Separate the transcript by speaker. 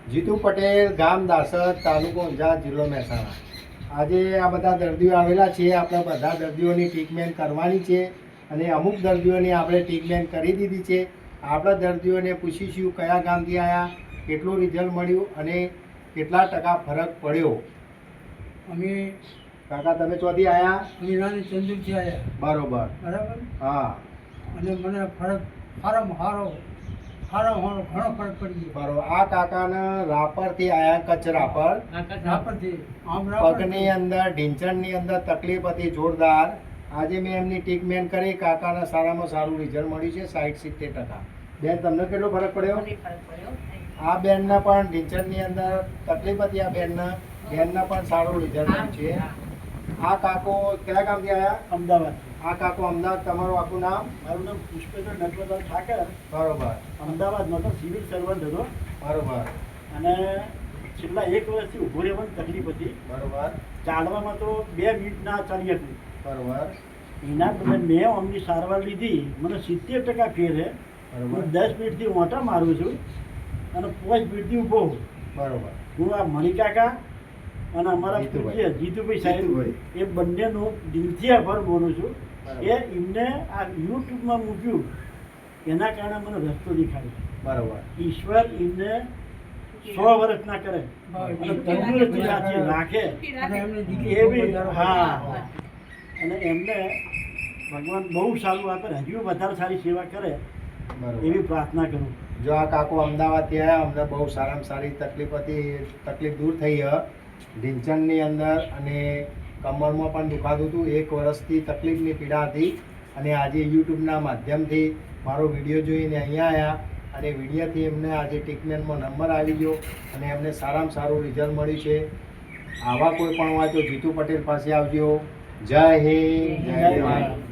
Speaker 1: જીતુ પટેલ, ગામ દાસદ, તાલુકો ઊંઝા, જિલ્લો મહેસાણા. આજે આ બધા દર્દીઓ આવેલા છે. આપણે બધા દર્દીઓની ટ્રીટમેન્ટ કરવાની છે અને અમુક દર્દીઓની આપણે ટ્રીટમેન્ટ કરી દીધી છે. આપણા દર્દીઓને પૂછીશું કયા ગામથી આવ્યા, કેટલું રિઝલ્ટ મળ્યું અને કેટલા ટકા ફરક પડ્યો.
Speaker 2: અમે
Speaker 1: કાકા તમે ચોથી આવ્યા?
Speaker 2: મીરાની ચંદુરથી આવ્યા.
Speaker 1: બરોબર.
Speaker 2: બરાબર.
Speaker 1: હા
Speaker 2: અને મને ફરક સારામાં સારો ઘણો ફરક પડી ગયો.
Speaker 1: બરોબર. આ કાકાને રાપરથી આવ્યા, કચ્છ રાપર.
Speaker 2: રાપરથી
Speaker 1: પગની અંદર ઢીંચણની અંદર તકલીફ હતી જોરદાર. આજે મેં એમની ટ્રીટમેન્ટ કરી. કાકાને સારામાં સારું રિઝલ્ટ મળ્યું છે 60-70%. બેન તમને કેટલો ફરક પડ્યો? આ બેનને પણ ઢીંચણની અંદર તકલીફ હતી. આ બેનને પણ સારું રિઝલ્ટ મળ્યું છે. આ કાકો કયા ગામથી આવ્યા?
Speaker 2: અમદાવાદ.
Speaker 1: આ કાકો અમદાવાદ. તમારું આખું નામ?
Speaker 2: મારું નામ પુષ્પેન્દ્ર નટવરલાલ ઠાકર.
Speaker 1: બરોબર.
Speaker 2: અમદાવાદમાં તો સિવિલ સર્વન્ટ હતો
Speaker 1: બરોબર.
Speaker 2: અને છેલ્લા 1 વર્ષથી ઊભો રહેવાની તકલીફ હતી.
Speaker 1: બરોબર.
Speaker 2: ચાલવામાં તો 2 મિનિટ ના ચાલી હતી.
Speaker 1: બરોબર.
Speaker 2: એના બદલે મેં અમની સારવાર લીધી. મને 70% ફેર છે. હું 10 મિનિટથી ઓંટા મારું છું અને 5 મિનિટથી ઊભો છું.
Speaker 1: બરોબર.
Speaker 2: હું આ મણિકાકા અને અમારા
Speaker 1: જીતુભાઈ.
Speaker 2: પૂજ્ય જીતુભાઈ સાહેબ એ બંનેનો દિલથી આભાર માનું છું. એ એમને આ યુટ્યુબમાં મૂક્યું એના કારણે મને રસ્તો દેખાડ્યો.
Speaker 1: બરોબર.
Speaker 2: ઈશ્વર એમને 100 વર્ષ ના કરે અને તંદુરસ્તી સાથે રાખે એવી. હા. અને એમને ભગવાન બહુ સારું આપે, હજુ વધારે સારી સેવા કરે
Speaker 1: બરોબર.
Speaker 2: એવી પ્રાર્થના કરું.
Speaker 1: જો આ કાકો અમદાવાદથી આવ્યા, અમને બહુ સારામાં સારી તકલીફ હતી. તકલીફ દૂર થઈ ઢીંચણની અંદર અને કમરમાં પણ દુખાતું હતું. 1 વર્ષથી તકલીફની પીડા હતી અને આજે યુટ્યુબના માધ્યમથી મારો વિડીયો જોઈને અહીંયા આવ્યા અને વિડીયોથી એમને આજે ટ્રીટમેન્ટમાં નંબર આવી ગયો અને એમને સારામાં સારું રિઝલ્ટ મળ્યું છે. આવા કોઈ પણ હોય તો જીતુ પટેલ પાસે આવજો. જય હિન્દ, જય ભારત.